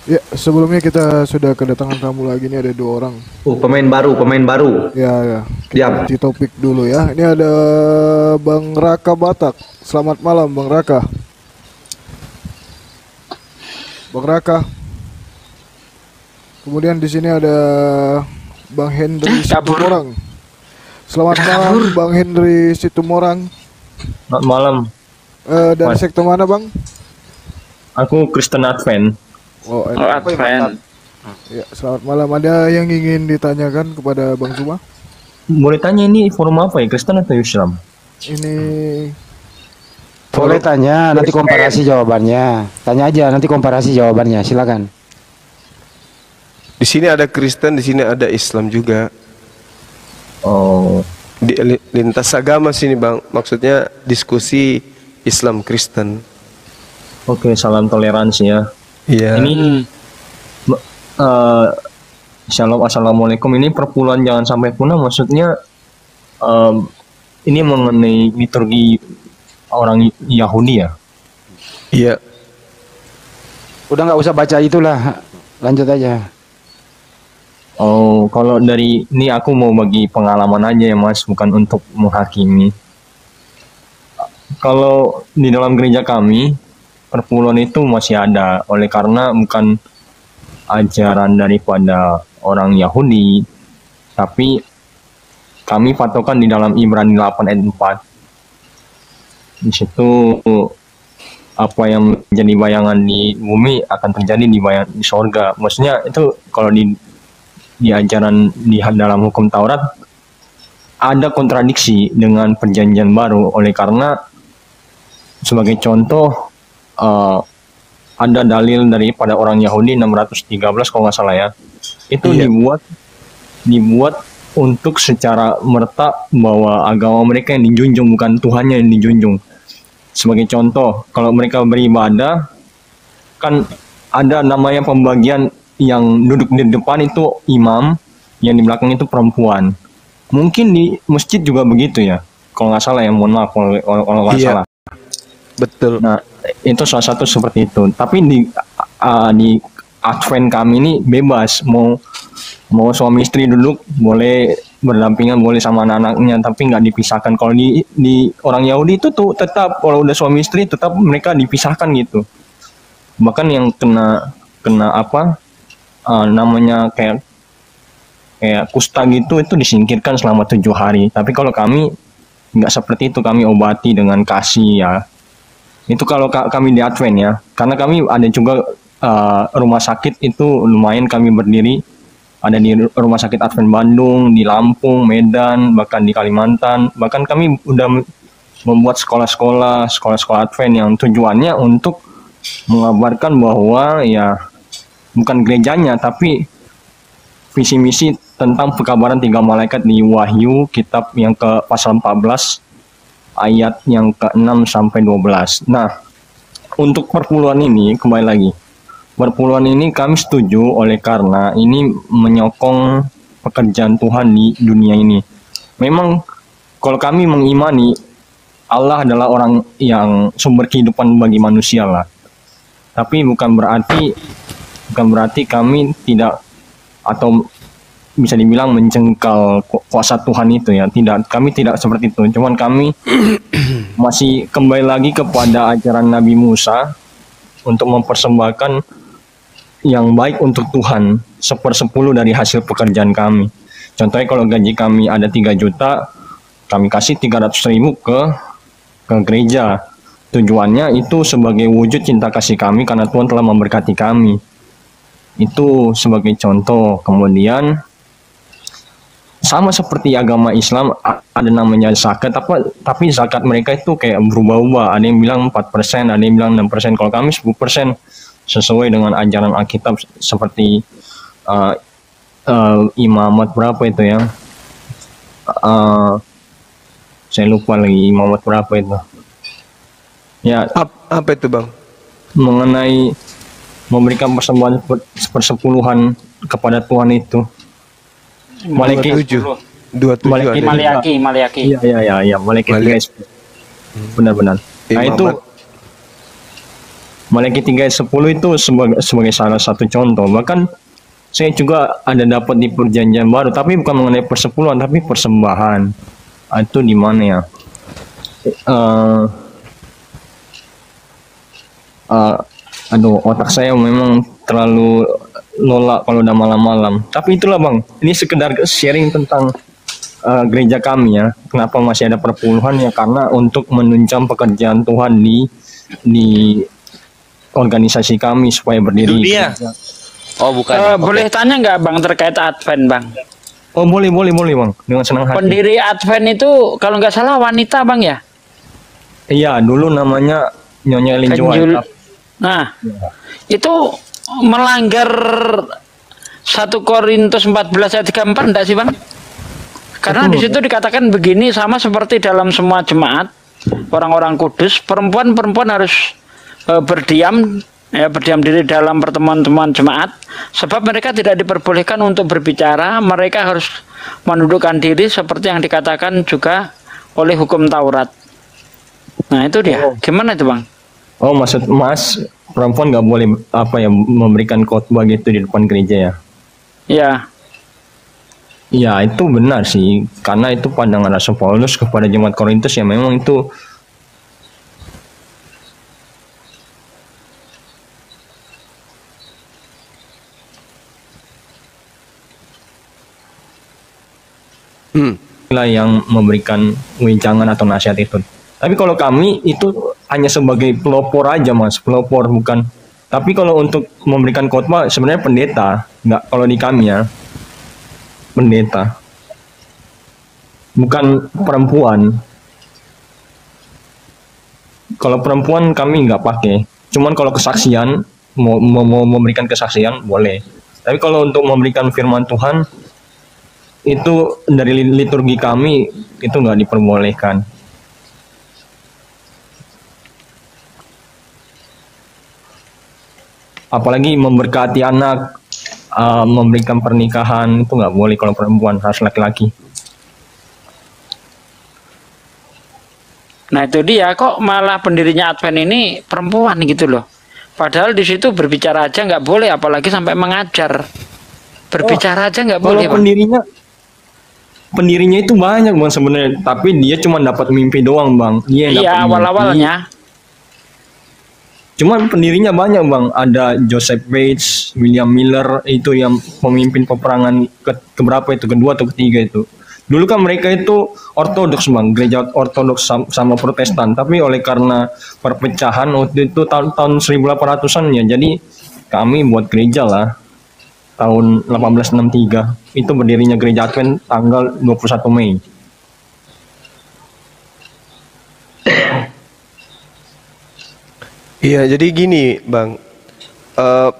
Ya, sebelumnya kita sudah kedatangan tamu lagi nih, ada dua orang. Pemain baru, pemain baru. Ya, ya. Kita Diam. ganti topik dulu ya. Ini ada Bang Raka Batak. Selamat malam, Bang Raka. Bang Raka. Kemudian di sini ada Bang Hendri Situmorang. Selamat malam, Bang Hendri Situmorang. Selamat malam. Dari sektor mana, Bang? Aku Kristen Advent. Oh, Advent. Ya, selamat malam. Ada yang ingin ditanyakan kepada Bang Zuma? Boleh tanya ini forum apa ya? Kristen atau Islam? Ini Boleh tanya, nanti komparasi jawabannya. Tanya aja, nanti komparasi jawabannya. Silakan. Di sini ada Kristen, di sini ada Islam juga. Oh, Di lintas agama sini, Bang. Maksudnya diskusi Islam Kristen. oke, salam toleransi ya. Iya. Ini Shalom, assalamualaikum. Ini perpuluhan jangan sampai punah. Maksudnya ini mengenai liturgi orang Yahudi ya. Iya. Udah nggak usah baca itulah. Lanjut aja. Oh, kalau dari ini aku mau bagi pengalaman aja ya Mas, bukan untuk menghakimi. Kalau di dalam gereja kami, perpuluhan itu masih ada, oleh karena bukan ajaran daripada orang Yahudi, tapi kami patokan di dalam Ibrani 8 ayat 4. Di situ apa yang menjadi bayangan di bumi akan terjadi di sorga. Maksudnya itu kalau di ajaran di dalam hukum Taurat ada kontradiksi dengan perjanjian baru, oleh karena sebagai contoh ada dalil daripada orang Yahudi 613 kalau nggak salah ya, itu Iya. dibuat untuk secara merta bahwa agama mereka yang dijunjung bukan Tuhannya yang dijunjung. Sebagai contoh, kalau mereka beribadah kan ada namanya pembagian, yang duduk di depan itu imam, yang di belakang itu perempuan. Mungkin di masjid juga begitu ya, kalau nggak salah ya, mohon maaf kalau nggak Iya. salah. Betul. Nah, itu salah satu seperti itu. Tapi di Advent kami ini bebas, mau suami istri duduk boleh, berdampingan boleh sama anak-anaknya, tapi nggak dipisahkan. Kalau di orang Yahudi itu tuh tetap kalau udah suami istri tetap mereka dipisahkan gitu. Bahkan yang kena apa namanya kayak kusta gitu, itu disingkirkan selama 7 hari. Tapi kalau kami nggak seperti itu, kami obati dengan kasih ya. Itu kalau kami di Advent ya, karena kami ada juga rumah sakit itu lumayan kami berdiri, ada di rumah sakit Advent Bandung, di Lampung, Medan, bahkan di Kalimantan. Bahkan kami udah membuat sekolah-sekolah Advent yang tujuannya untuk mengabarkan bahwa ya bukan gerejanya tapi visi misi tentang pekabaran 3 malaikat di Wahyu kitab yang ke pasal 14 ayat yang ke-6 sampai 12. Nah, untuk perpuluhan ini kembali lagi. Perpuluhan ini kami setuju oleh karena ini menyokong pekerjaan Tuhan di dunia ini. Memang kalau kami mengimani Allah adalah orang yang sumber kehidupan bagi manusia lah. Tapi bukan berarti kami tidak, atau bisa dibilang mencengkal kuasa Tuhan itu ya. Tidak, kami tidak seperti itu. Cuman kami masih kembali lagi kepada ajaran Nabi Musa untuk mempersembahkan yang baik untuk Tuhan, 1/10 dari hasil pekerjaan kami. Contohnya kalau gaji kami ada 3 juta, kami kasih 300.000 ke gereja. Tujuannya itu sebagai wujud cinta kasih kami karena Tuhan telah memberkati kami. Itu sebagai contoh. Kemudian sama seperti agama Islam ada namanya zakat, tapi zakat mereka itu kayak berubah-ubah. Ada yang bilang 4%, ada yang bilang 6%. Kalau kami 10% sesuai dengan ajaran Alkitab, seperti imamat berapa itu ya? Saya lupa lagi imamat berapa itu. Ya, Apa itu, Bang? mengenai memberikan persembahan 1/10 kepada Tuhan itu. Malaikat 27. 27 Malaikat ada. Maliaki. Iya, Malaikat Malaikat. guys. Benar-benar. Nah, itu Imamat. Malaikat 3 ayat 10 itu sebagai salah satu contoh. Bahkan saya juga ada dapat di perjanjian baru, tapi bukan mengenai persepuluhan, tapi persembahan. Itu di mana ya? Aduh, otak saya memang terlalu lola kalau udah malam-malam. Tapi itulah bang, ini sekedar sharing tentang gereja kami ya. Kenapa masih ada perpuluhan ya? Karena untuk menunjang pekerjaan Tuhan di organisasi kami supaya berdiri. Itu dia. Oh bukan. Boleh tanya nggak bang terkait Advent bang? Oh boleh bang, dengan senang hati. Pendiri Advent itu kalau nggak salah wanita bang ya? Iya, dulu namanya Nyonya Ellen G. White. Nah, itu melanggar 1 Korintus 14 ayat 34 enggak sih bang? Karena di situ dikatakan begini, sama seperti dalam semua jemaat orang-orang kudus, perempuan harus berdiam diri dalam pertemuan-temuan jemaat, sebab mereka tidak diperbolehkan untuk berbicara, mereka harus menundukkan diri seperti yang dikatakan juga oleh hukum Taurat. Nah itu dia, gimana itu bang? Oh maksud mas, perempuan nggak boleh memberikan khotbah gitu di depan gereja ya? Ya. Ya itu benar sih, karena itu pandangan Rasul Paulus kepada jemaat Korintus ya, memang itu lah yang memberikan wejangan atau nasihat itu. Tapi kalau kami itu hanya sebagai pelopor aja mas, pelopor bukan. Tapi kalau untuk memberikan khotbah sebenarnya pendeta, nggak, kalau di kami ya pendeta, bukan perempuan. Kalau perempuan kami nggak pakai. Cuman kalau kesaksian mau memberikan kesaksian boleh. Tapi kalau untuk memberikan firman Tuhan itu dari liturgi kami itu nggak diperbolehkan. Apalagi memberkati anak, memberikan pernikahan itu nggak boleh kalau perempuan, harus laki-laki. Nah itu dia, kok malah pendirinya Advent ini perempuan gitu loh. Padahal di situ berbicara aja nggak boleh, apalagi sampai mengajar. Berbicara aja nggak boleh. Kalau pendirinya itu banyak bang sebenarnya, tapi dia cuma dapat mimpi doang bang. Iya awal-awalnya. Cuman pendirinya banyak bang, ada Joseph Bates, William Miller, itu yang memimpin peperangan keberapa itu, kedua atau ketiga itu. Dulu kan mereka itu ortodoks bang, gereja ortodoks sama Protestan, tapi oleh karena perpecahan waktu itu tahun 1800-an ya, jadi kami buat gereja lah tahun 1863. Itu berdirinya gereja Advent tanggal 21 Mei. Iya, jadi gini Bang,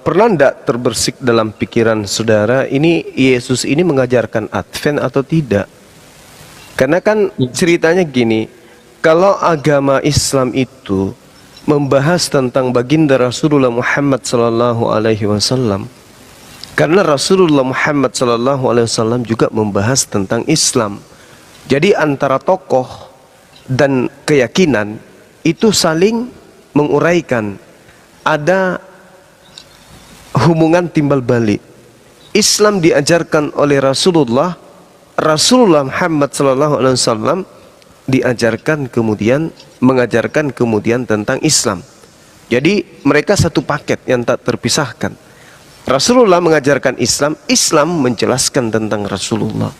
pernah ndak terbersik dalam pikiran saudara, ini Yesus ini mengajarkan Advent atau tidak? Karena kan ceritanya gini, kalau agama Islam itu membahas tentang baginda Rasulullah Muhammad sallallahu alaihi wasallam, karena Rasulullah Muhammad sallallahu alaihi wasallam juga membahas tentang Islam. Jadi antara tokoh dan keyakinan itu saling menguraikan, ada hubungan timbal balik. Islam diajarkan oleh Rasulullah Muhammad sallallahu alaihi wasallam diajarkan kemudian mengajarkan kemudian tentang Islam. Jadi mereka satu paket yang tak terpisahkan. Rasulullah mengajarkan Islam, Islam menjelaskan tentang Rasulullah.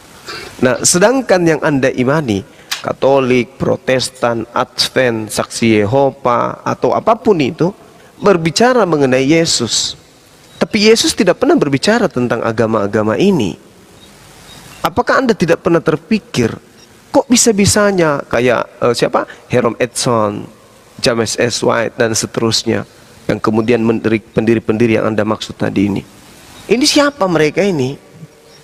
Nah, sedangkan yang Anda imani Katolik, Protestan, Advent, Saksi Yehova, atau apapun itu berbicara mengenai Yesus. Tapi Yesus tidak pernah berbicara tentang agama-agama ini. Apakah Anda tidak pernah terpikir, kok bisa-bisanya kayak siapa? Jerome Edson, James S. White, dan seterusnya, yang kemudian pendiri-pendiri yang Anda maksud tadi ini. Ini siapa mereka ini?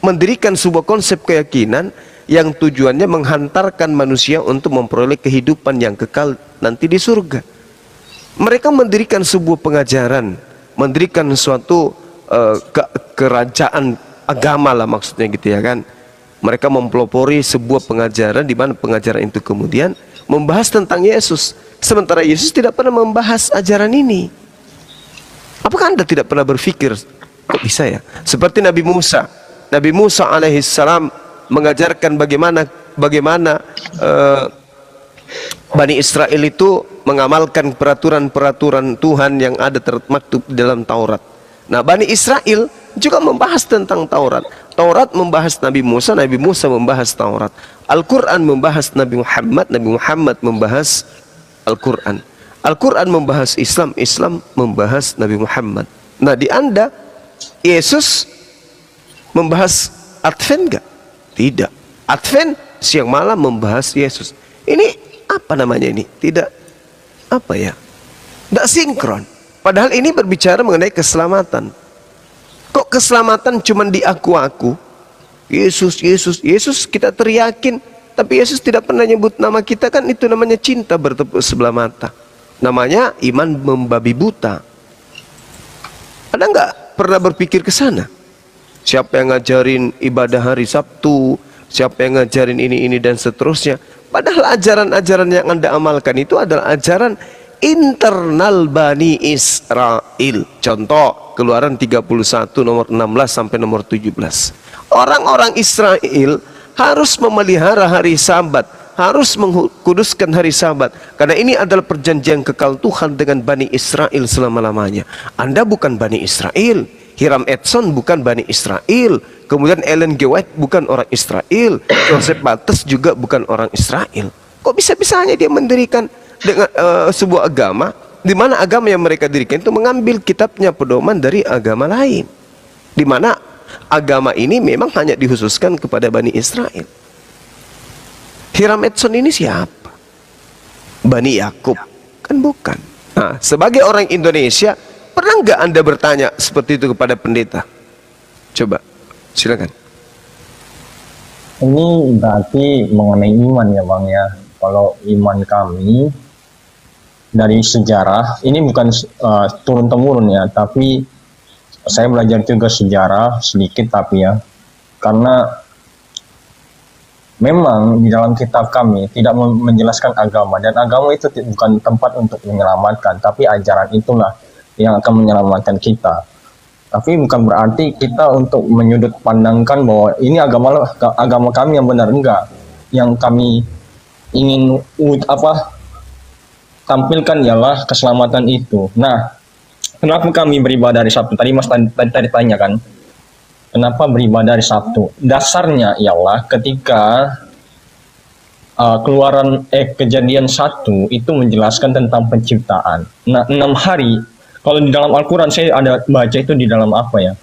Mendirikan sebuah konsep keyakinan yang tujuannya menghantarkan manusia untuk memperoleh kehidupan yang kekal nanti di surga. Mereka mendirikan sebuah pengajaran, mendirikan suatu kerajaan agama lah maksudnya gitu ya kan. Mereka mempelopori sebuah pengajaran di mana pengajaran itu kemudian membahas tentang Yesus. Sementara Yesus tidak pernah membahas ajaran ini. Apakah Anda tidak pernah berpikir, kok bisa ya? Seperti Nabi Musa. Nabi Musa alaihissalam mengajarkan bagaimana Bani Israel itu mengamalkan peraturan-peraturan Tuhan yang ada termaktub dalam Taurat. Nah, Bani Israel juga membahas tentang Taurat. Taurat membahas Nabi Musa membahas Taurat. Al-Quran membahas Nabi Muhammad membahas Al-Quran. Al-Quran membahas Islam, Islam membahas Nabi Muhammad. Nah, di Anda, Yesus membahas Advent enggak? Tidak. Advent siang malam membahas Yesus. Ini apa namanya ini? Tidak, apa ya? Tidak sinkron. Padahal ini berbicara mengenai keselamatan. Kok keselamatan cuma di aku? Yesus, Yesus, Yesus kita teriakin, tapi Yesus tidak pernah nyebut nama kita, kan itu namanya cinta bertepuk sebelah mata. Namanya iman membabi buta. Ada nggak pernah berpikir ke sana? Siapa yang ngajarin ibadah hari Sabtu? Siapa yang ngajarin ini dan seterusnya? Padahal ajaran-ajaran yang Anda amalkan itu adalah ajaran internal Bani Israel. Contoh, Keluaran 31 nomor 16 sampai nomor 17. Orang-orang Israel harus memelihara hari Sabat, harus mengkuduskan hari Sabat, karena ini adalah perjanjian kekal Tuhan dengan Bani Israel selama-lamanya. Anda bukan Bani Israel, Hiram Edson bukan Bani Israel, kemudian Ellen G. White bukan orang Israel, Joseph Bates juga bukan orang Israel. Kok bisa-bisanya dia mendirikan dengan sebuah agama di mana agama yang mereka dirikan itu mengambil kitabnya pedoman dari agama lain, di mana agama ini memang hanya dikhususkan kepada Bani Israel. Hiram Edson ini siapa? Bani Yakub? Kan bukan. Nah, sebagai orang Indonesia, pernah nggak Anda bertanya seperti itu kepada pendeta? Coba, silakan. Ini berarti mengenai iman ya Bang ya. Kalau iman kami dari sejarah, ini bukan turun-temurun ya, tapi saya belajar juga sejarah sedikit tapi ya, karena memang di dalam kitab kami tidak menjelaskan agama, dan agama itu bukan tempat untuk menyelamatkan, tapi ajaran itulah yang akan menyelamatkan kita. Tapi bukan berarti kita untuk menyudut pandangkan bahwa ini agama kami yang benar, enggak. Yang kami ingin tampilkan ialah keselamatan itu. Nah, kenapa kami beribadah hari Sabtu? Tadi Mas tadi tanya kan, kenapa beribadah hari Sabtu? Dasarnya ialah ketika Kejadian 1 itu menjelaskan tentang penciptaan. Nah, 6 hari. Kalau di dalam Al-Quran saya ada baca itu di dalam apa ya?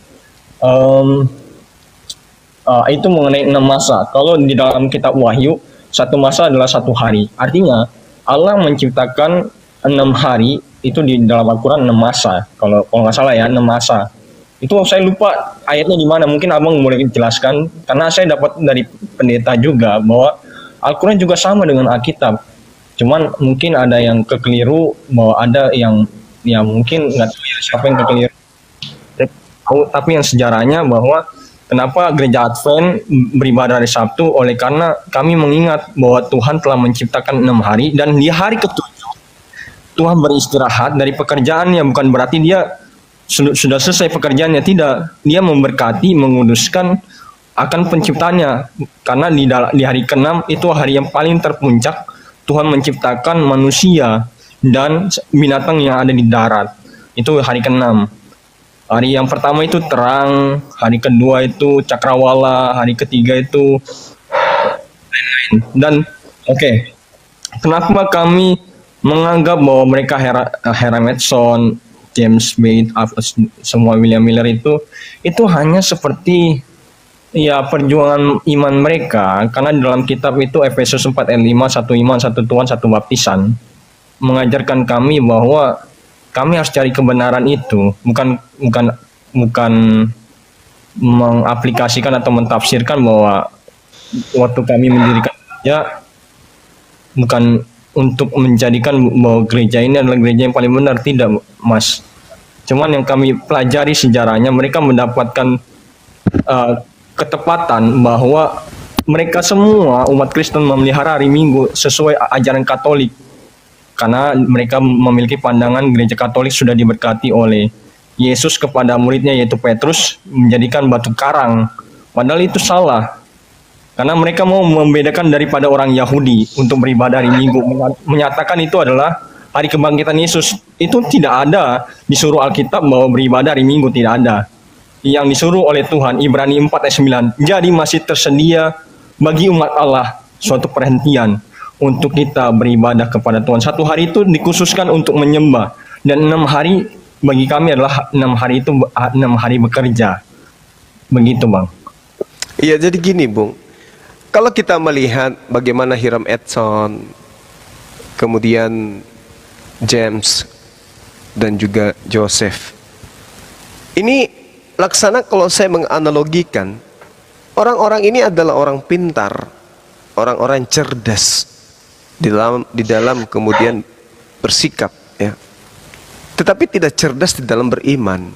Itu mengenai 6 masa. Kalau di dalam kitab Wahyu, 1 masa adalah 1 hari. Artinya Allah menciptakan 6 hari itu di dalam Al-Quran 6 masa. Kalau nggak salah ya 6 masa. Itu saya lupa ayatnya di mana. Mungkin abang boleh jelaskan, karena saya dapat dari pendeta juga bahwa Al-Quran juga sama dengan Alkitab. Cuman mungkin ada yang kekeliru, bahwa ada yang ya mungkin nggak tahu ya siapa yang kekeliru. Tapi yang sejarahnya bahwa kenapa gereja Advent beribadah hari Sabtu, oleh karena kami mengingat bahwa Tuhan telah menciptakan 6 hari, dan di hari ke-7 Tuhan beristirahat dari pekerjaannya. Bukan berarti dia sudah selesai pekerjaannya, tidak. Dia memberkati, menguduskan akan penciptanya, karena di hari ke-6 itu hari yang paling terpuncak. Tuhan menciptakan manusia dan binatang yang ada di darat. Itu hari ke-6. Hari yang pertama itu terang, hari kedua itu cakrawala, hari ketiga itu lain-lain. Dan kenapa kami menganggap bahwa mereka Hiram Edson, James Bate, semua William Miller itu hanya seperti ya perjuangan iman mereka, karena dalam kitab itu Efesus 4 ayat 5, satu iman, satu Tuhan, satu baptisan, mengajarkan kami bahwa kami harus cari kebenaran itu, bukan mengaplikasikan atau mentafsirkan bahwa waktu kami mendirikan gereja bukan untuk menjadikan bahwa gereja ini adalah gereja yang paling benar, tidak Mas. Cuman yang kami pelajari sejarahnya, mereka mendapatkan ketepatan bahwa mereka semua umat Kristen memelihara hari Minggu sesuai ajaran Katolik, karena mereka memiliki pandangan gereja Katolik sudah diberkati oleh Yesus kepada muridnya yaitu Petrus menjadikan batu karang. Padahal itu salah. Karena mereka mau membedakan daripada orang Yahudi untuk beribadah hari Minggu. Menyatakan itu adalah hari kebangkitan Yesus. Itu tidak ada disuruh Alkitab bahwa beribadah hari Minggu, tidak ada. Yang disuruh oleh Tuhan, Ibrani 4 ayat 9. Jadi masih tersedia bagi umat Allah suatu perhentian untuk kita beribadah kepada Tuhan. Satu hari itu dikhususkan untuk menyembah. Dan 6 hari bagi kami adalah 6 hari itu 6 hari bekerja. Begitu, Bang. Iya, jadi gini, Bung. Kalau kita melihat bagaimana Hiram Edson, kemudian James, dan juga Joseph. Ini laksana kalau saya menganalogikan, orang-orang ini adalah orang pintar, orang-orang cerdas di dalam kemudian bersikap, ya. Tetapi tidak cerdas di dalam beriman.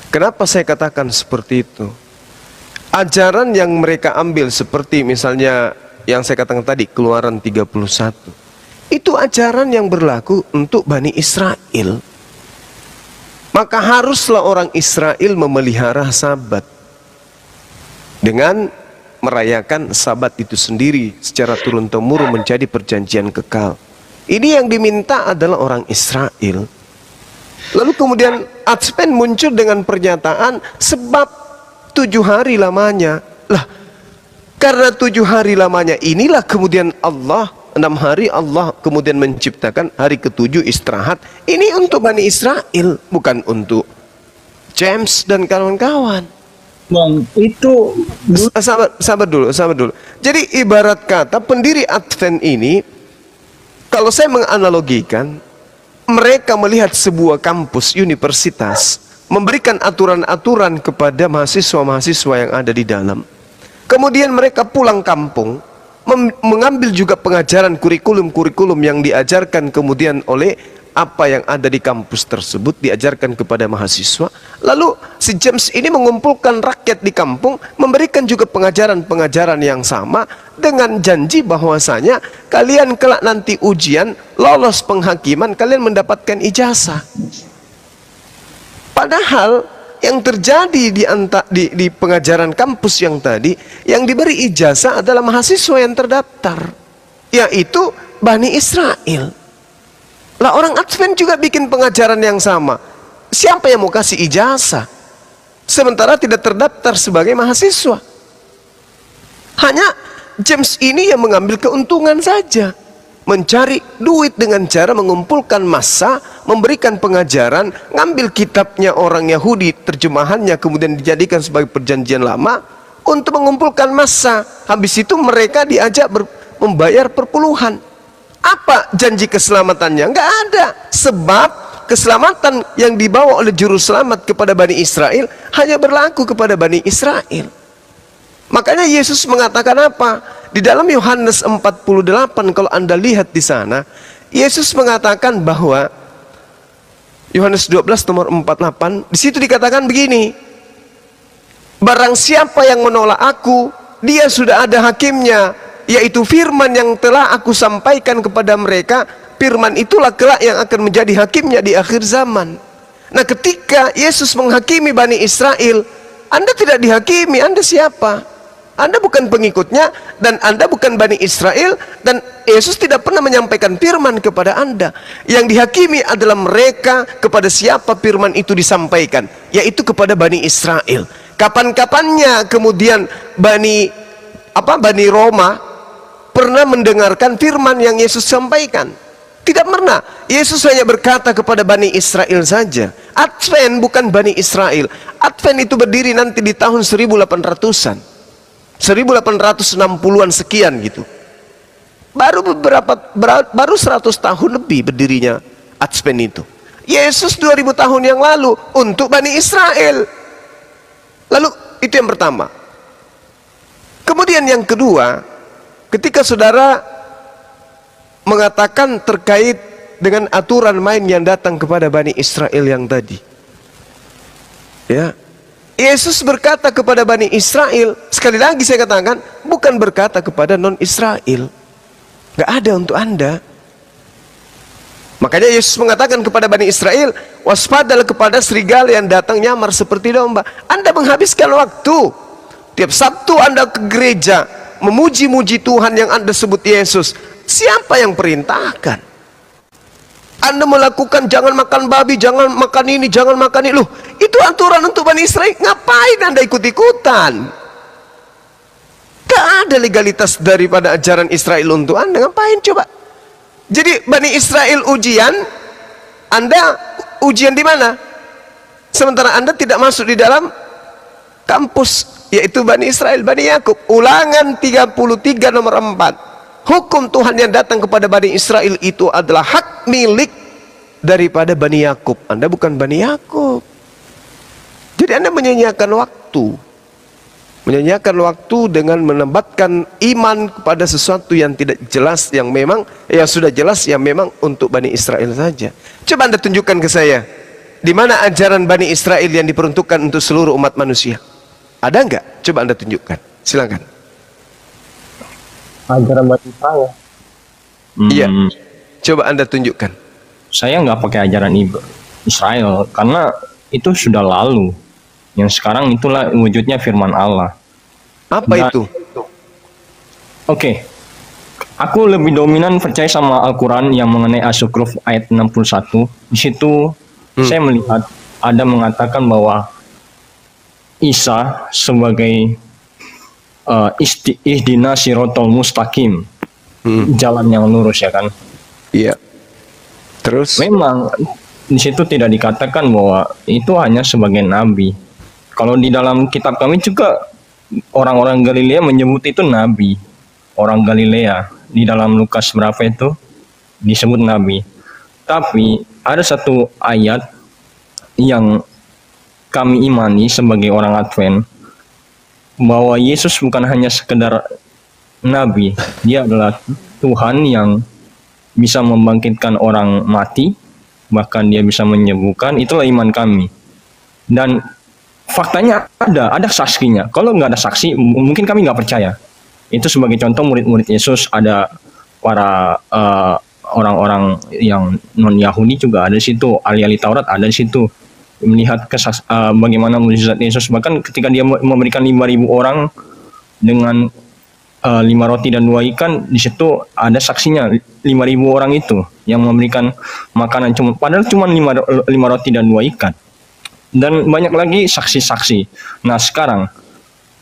Kenapa saya katakan seperti itu? Ajaran yang mereka ambil seperti misalnya yang saya katakan tadi, Keluaran 31. Itu ajaran yang berlaku untuk Bani Israel. Maka haruslah orang Israel memelihara Sabat dengan merayakan Sabat itu sendiri secara turun-temurun menjadi perjanjian kekal. Ini yang diminta adalah orang Israel. Lalu kemudian Advent muncul dengan pernyataan sebab 7 hari lamanya. Lah, karena 7 hari lamanya inilah kemudian Allah, 6 hari Allah kemudian menciptakan, hari ke-7 istirahat. Ini untuk Bani Israel, bukan untuk James dan kawan-kawan. Bang, itu sabar dulu. Jadi ibarat kata pendiri Advent ini, kalau saya menganalogikan, mereka melihat sebuah kampus universitas memberikan aturan-aturan kepada mahasiswa-mahasiswa yang ada di dalam. Kemudian mereka pulang kampung, mengambil juga pengajaran kurikulum-kurikulum yang diajarkan kemudian oleh apa yang ada di kampus tersebut, diajarkan kepada mahasiswa. Lalu si James ini mengumpulkan rakyat di kampung, memberikan juga pengajaran-pengajaran yang sama dengan janji bahwasanya kalian kelak nanti ujian, lolos penghakiman, kalian mendapatkan ijazah. Padahal yang terjadi di pengajaran kampus yang tadi, yang diberi ijazah adalah mahasiswa yang terdaftar, yaitu Bani Israel. Lah, orang Advent juga bikin pengajaran yang sama. Siapa yang mau kasih ijazah sementara tidak terdaftar sebagai mahasiswa? Hanya James ini yang mengambil keuntungan saja, mencari duit dengan cara mengumpulkan massa, memberikan pengajaran, ngambil kitabnya orang Yahudi, terjemahannya kemudian dijadikan sebagai perjanjian lama untuk mengumpulkan massa. Habis itu mereka diajak membayar perpuluhan. Apa janji keselamatannya? Enggak ada. Sebab keselamatan yang dibawa oleh juru selamat kepada Bani Israel hanya berlaku kepada Bani Israel. Makanya Yesus mengatakan apa? Di dalam Yohanes 48, kalau Anda lihat di sana, Yesus mengatakan bahwa Yohanes 12 nomor 48, di situ dikatakan begini: barang siapa yang menolak aku, dia sudah ada hakimnya, yaitu firman yang telah aku sampaikan kepada mereka. Firman itulah kelak yang akan menjadi hakimnya di akhir zaman. Nah, ketika Yesus menghakimi Bani Israel, Anda tidak dihakimi. Anda siapa? Anda bukan pengikutnya, dan Anda bukan Bani Israel, dan Yesus tidak pernah menyampaikan firman kepada Anda. Yang dihakimi adalah mereka kepada siapa firman itu disampaikan, yaitu kepada Bani Israel. Kapan-kapannya kemudian Bani Roma pernah mendengarkan firman yang Yesus sampaikan? Tidak pernah. Yesus hanya berkata kepada Bani Israel saja. Advent bukan Bani Israel. Advent itu berdiri nanti di tahun 1800-an. 1860-an sekian gitu. Baru 100 tahun lebih berdirinya Advent itu. Yesus 2000 tahun yang lalu untuk Bani Israel. Lalu itu yang pertama. Kemudian yang kedua, ketika saudara mengatakan terkait dengan aturan main yang datang kepada Bani Israel yang tadi, ya, Yesus berkata kepada Bani Israel, sekali lagi saya katakan, bukan berkata kepada non-Israel. Gak ada untuk Anda. Makanya Yesus mengatakan kepada Bani Israel, Waspadalah kepada serigala yang datang nyamar seperti domba. Anda menghabiskan waktu. Tiap Sabtu Anda ke gereja memuji-muji Tuhan yang Anda sebut Yesus. Siapa yang perintahkan? Anda melakukan jangan makan babi, jangan makan ini, jangan makan itu. Loh, itu aturan untuk Bani Israel. Ngapain Anda ikut-ikutan? Gak ada legalitas daripada ajaran Israel untuk Anda. Ngapain coba? Jadi Bani Israel ujian, Anda ujian di mana? Sementara Anda tidak masuk di dalam kampus, yaitu Bani Israel, Bani Yakub. Ulangan 33 nomor 4. Hukum Tuhan yang datang kepada Bani Israel itu adalah hak milik daripada Bani Yakub. Anda bukan Bani Yakub. Jadi Anda menyanyiakan waktu. Menyanyiakan waktu dengan menambatkan iman kepada sesuatu yang tidak jelas, yang memang, yang sudah jelas, yang memang untuk Bani Israel saja. Coba Anda tunjukkan ke saya, di mana ajaran Bani Israel yang diperuntukkan untuk seluruh umat manusia? Ada enggak? Coba Anda tunjukkan. Silakan. Ajaran Bani Israel. Iya. Coba Anda tunjukkan. Saya nggak pakai ajaran Israel karena itu sudah lalu. Yang sekarang itulah wujudnya firman Allah. Apa itu? Oke. Aku lebih dominan percaya sama Al-Quran yang mengenai As-Zukhruf ayat 61. Di situ saya melihat ada mengatakan bahwa Isa sebagai ihdina sirotol mustaqim, jalan yang lurus, ya kan? Iya. Terus? Memang di situ tidak dikatakan bahwa itu hanya sebagai nabi. Kalau di dalam kitab kami juga orang-orang Galilea menyebut itu nabi. Orang Galilea di dalam Lukas berapa itu disebut nabi. Tapi ada satu ayat yang kami imani sebagai orang Advent, bahwa Yesus bukan hanya sekedar nabi, dia adalah Tuhan yang bisa membangkitkan orang mati, bahkan dia bisa menyembuhkan. Itulah iman kami. Dan faktanya ada saksinya. Kalau nggak ada saksi, mungkin kami nggak percaya. Itu sebagai contoh murid-murid Yesus, ada para orang-orang yang non Yahudi juga ada di situ, ahli-ahli Taurat ada di situ, melihat bagaimana mukjizat Yesus. Bahkan ketika dia memberikan 5.000 orang dengan 5 roti dan 2 ikan, di situ ada saksinya. 5.000 orang itu yang memberikan makanan padahal cuma 5 roti dan 2 ikan. Dan banyak lagi saksi-saksi. Nah sekarang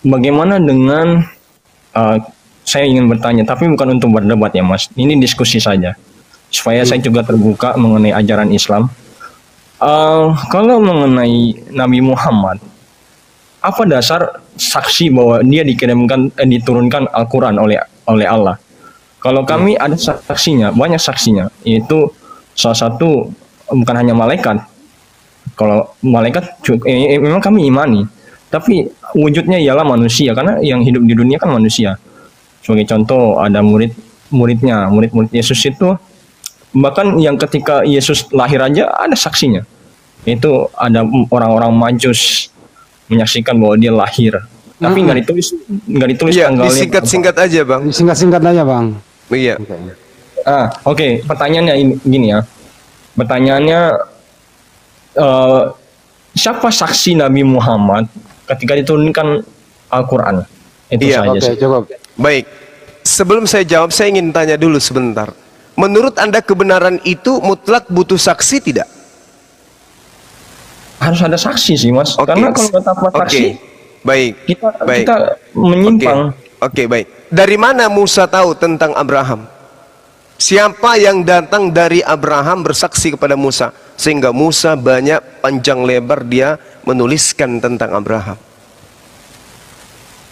bagaimana dengan saya ingin bertanya, tapi bukan untuk berdebat ya Mas, ini diskusi saja supaya saya juga terbuka mengenai ajaran Islam. Kalau mengenai Nabi Muhammad, apa dasar saksi bahwa dia diturunkan Al-Quran oleh Allah? Kalau kami ada saksinya, banyak saksinya, yaitu salah satu bukan hanya malaikat. Kalau malaikat memang kami imani, tapi wujudnya ialah manusia, karena yang hidup di dunia kan manusia. Sebagai contoh ada murid Yesus itu, bahkan yang ketika Yesus lahir aja ada saksinya. Itu ada orang-orang Majus menyaksikan bahwa dia lahir. Tapi nggak ditulis ya, tanggalnya. Disingkat-singkat aja Bang. Singkat-singkat aja Bang. Iya. Oke. Pertanyaannya gini ya. Pertanyaannya siapa saksi Nabi Muhammad ketika diturunkan Al-Quran? Itu saja. Oke, cukup. Baik. Sebelum saya jawab, saya ingin tanya dulu sebentar. Menurut Anda kebenaran itu mutlak butuh saksi tidak? Harus ada saksi sih Mas. Oke. Karena kalau tanpa saksi, baik. kita menyimpang. Oke, baik. Dari mana Musa tahu tentang Abraham? Siapa yang datang dari Abraham bersaksi kepada Musa, sehingga Musa banyak panjang lebar dia menuliskan tentang Abraham?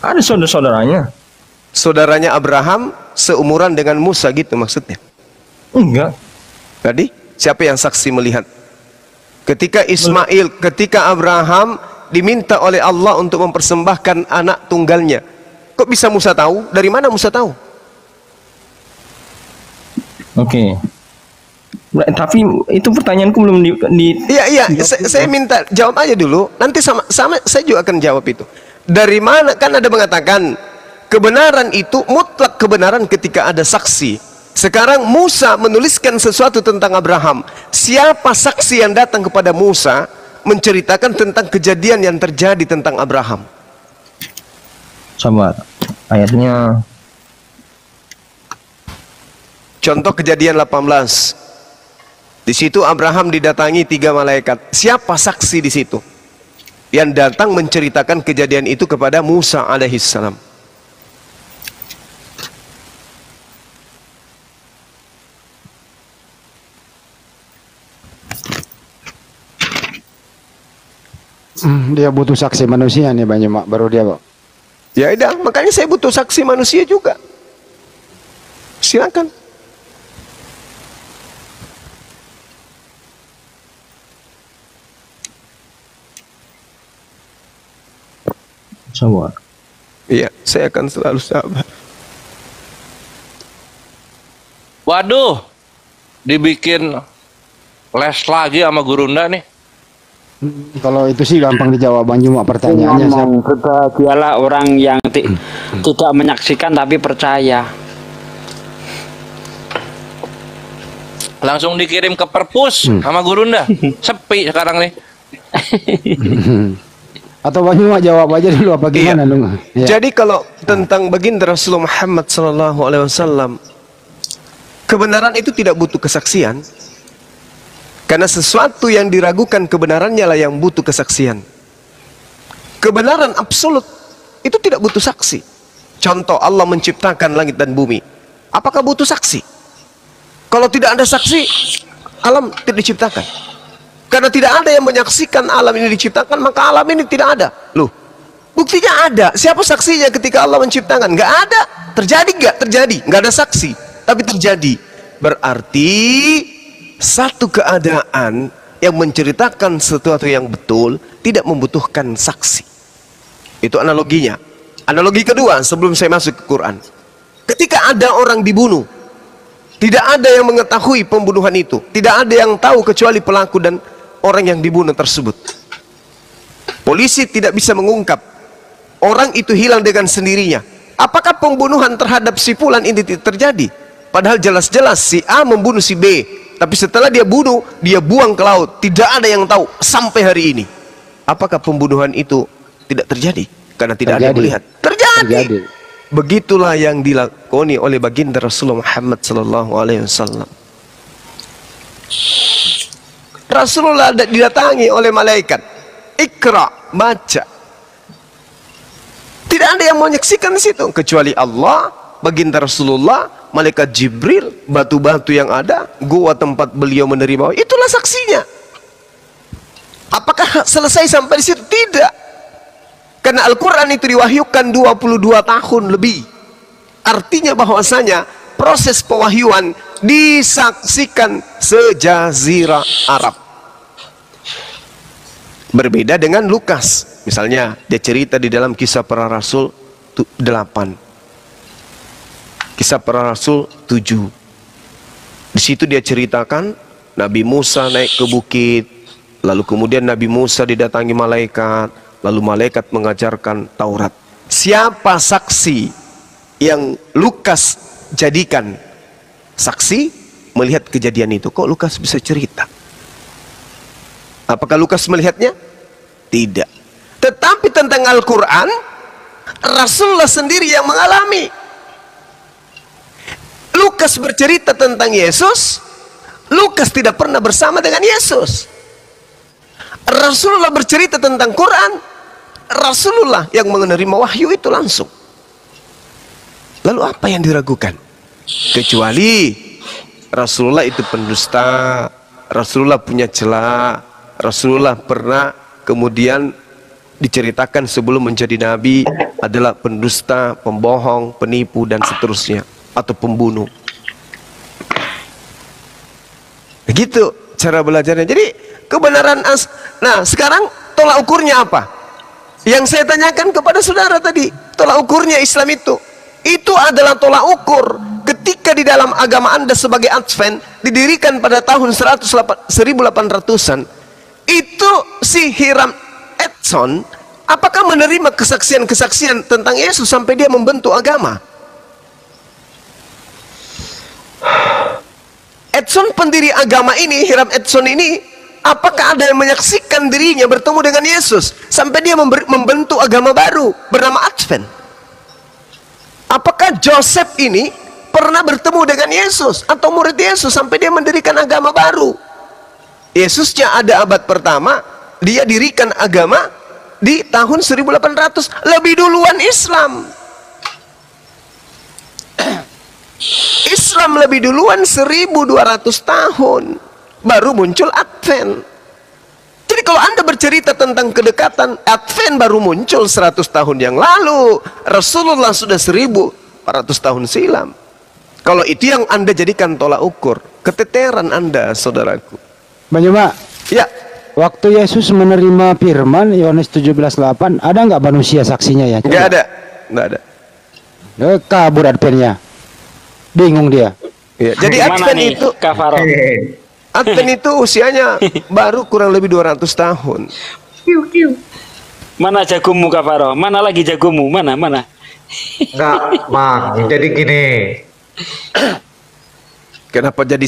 Ada saudara-saudaranya. Saudaranya Abraham seumuran dengan Musa gitu maksudnya? Enggak. Tadi siapa yang saksi melihat? Ketika Abraham diminta oleh Allah untuk mempersembahkan anak tunggalnya, kok bisa Musa tahu? Dari mana Musa tahu? Oke. Tapi itu pertanyaanku belum di Iya. Saya minta jawab aja dulu. Nanti sama saya juga akan jawab itu. Dari mana, kan ada mengatakan kebenaran itu mutlak kebenaran ketika ada saksi. Sekarang Musa menuliskan sesuatu tentang Abraham. Siapa saksi yang datang kepada Musa menceritakan tentang kejadian yang terjadi tentang Abraham? Sabar. Ayatnya Contoh Kejadian 18. Di situ Abraham didatangi 3 malaikat. Siapa saksi di situ yang datang menceritakan kejadian itu kepada Musa alaihissalam? Dia butuh saksi manusia nih banyak mak, baru dia Pak. Ya udah, makanya saya butuh saksi manusia juga. Silakan. sabar. Iya, saya akan selalu sabar. Waduh, dibikin les lagi sama Gurunda nih. Kalau itu sih gampang dijawab, cuma pertanyaannya siapa? Berbahagialah orang yang tidak menyaksikan tapi percaya. Langsung dikirim ke perpus sama Gurunda. Sepi sekarang nih. Atau cuma jawab aja dulu apa gimana Iya. dong? Ya. Jadi kalau tentang baginda Rasulullah Muhammad SAW, kebenaran itu tidak butuh kesaksian. Karena sesuatu yang diragukan kebenarannya lah yang butuh kesaksian. Kebenaran absolut itu tidak butuh saksi. Contoh, Allah menciptakan langit dan bumi. Apakah butuh saksi? Kalau tidak ada saksi, alam tidak diciptakan. Karena tidak ada yang menyaksikan alam ini diciptakan, maka alam ini tidak ada. Loh, buktinya ada. Siapa saksinya ketika Allah menciptakan? Nggak ada. Terjadi nggak? Terjadi. Nggak ada saksi, tapi terjadi. Berarti satu keadaan yang menceritakan sesuatu yang betul tidak membutuhkan saksi. Itu analoginya. Analogi kedua sebelum saya masuk ke Quran. Ketika ada orang dibunuh, tidak ada yang mengetahui pembunuhan itu. Tidak ada yang tahu kecuali pelaku dan orang yang dibunuh tersebut. Polisi tidak bisa mengungkap. Orang itu hilang dengan sendirinya. Apakah pembunuhan terhadap si fulan ini terjadi? Padahal jelas-jelas si A membunuh si B. Tapi setelah dia bunuh, dia buang ke laut. Tidak ada yang tahu sampai hari ini. Apakah pembunuhan itu tidak terjadi? Karena tidak ada yang melihat. Terjadi. Begitulah yang dilakoni oleh baginda Rasulullah Muhammad SAW. Rasulullah didatangi oleh malaikat. Ikra, baca. Tidak ada yang menyaksikan di situ kecuali Allah, baginda Rasulullah, malaikat Jibril, batu-batu yang ada, gua tempat beliau menerima. Itulah saksinya. Apakah selesai sampai di situ? Tidak. Karena Al-Quran itu diwahyukan 22 tahun lebih. Artinya bahwasanya proses pewahyuan disaksikan sejazirah Arab. Berbeda dengan Lukas. Misalnya dia cerita di dalam Kisah Para Rasul 8. Kisah Para Rasul 7. Di situ dia ceritakan Nabi Musa naik ke bukit, lalu kemudian Nabi Musa didatangi malaikat, lalu malaikat mengajarkan Taurat. Siapa saksi yang Lukas jadikan saksi melihat kejadian itu? Kok Lukas bisa cerita? Apakah Lukas melihatnya? Tidak. Tetapi tentang Al-Quran, Rasulullah sendiri yang mengalami. Lukas bercerita tentang Yesus, Lukas tidak pernah bersama dengan Yesus. Rasulullah bercerita tentang Quran, Rasulullah yang menerima wahyu itu langsung. Lalu apa yang diragukan? Kecuali Rasulullah itu pendusta, Rasulullah punya celah, Rasulullah pernah kemudian diceritakan sebelum menjadi nabi adalah pendusta, pembohong, penipu dan seterusnya, atau pembunuh. Begitu cara belajarnya. Jadi kebenaran nah sekarang tolak ukurnya apa? Yang saya tanyakan kepada saudara tadi, tolak ukurnya Islam itu adalah tolak ukur ketika di dalam agama Anda sebagai Advent didirikan pada tahun 1800-an. Itu si Hiram Edson apakah menerima kesaksian-kesaksian tentang Yesus sampai dia membentuk agama? Edson pendiri agama ini, Hiram Edson ini, apakah ada yang menyaksikan dirinya bertemu dengan Yesus sampai dia membentuk agama baru bernama Advent? Apakah Joseph ini pernah bertemu dengan Yesus atau murid Yesus sampai dia mendirikan agama baru? Yesusnya ada abad pertama, dia dirikan agama di tahun 1800, lebih duluan Islam. Islam lebih duluan 1200 tahun baru muncul Advent. Jadi kalau Anda bercerita tentang kedekatan, Advent baru muncul 100 tahun yang lalu. Rasulullah sudah 1400 tahun silam. Kalau itu yang Anda jadikan tolak ukur, keteteran Anda, saudaraku. Bang Juma, Ya, waktu Yesus menerima firman Yohanes 17:8, ada nggak manusia saksinya ya? nggak ada, nggak ada. Kabur Adventnya. Bingung dia. Ya, jadi Gimana Advent nih, itu, Kak Faro? Advent itu usianya baru kurang lebih 200 tahun. Mana jagomu, Kak Faro? Mana lagi jagomu? Mana? Enggak, Bang. Jadi gini. Kenapa jadi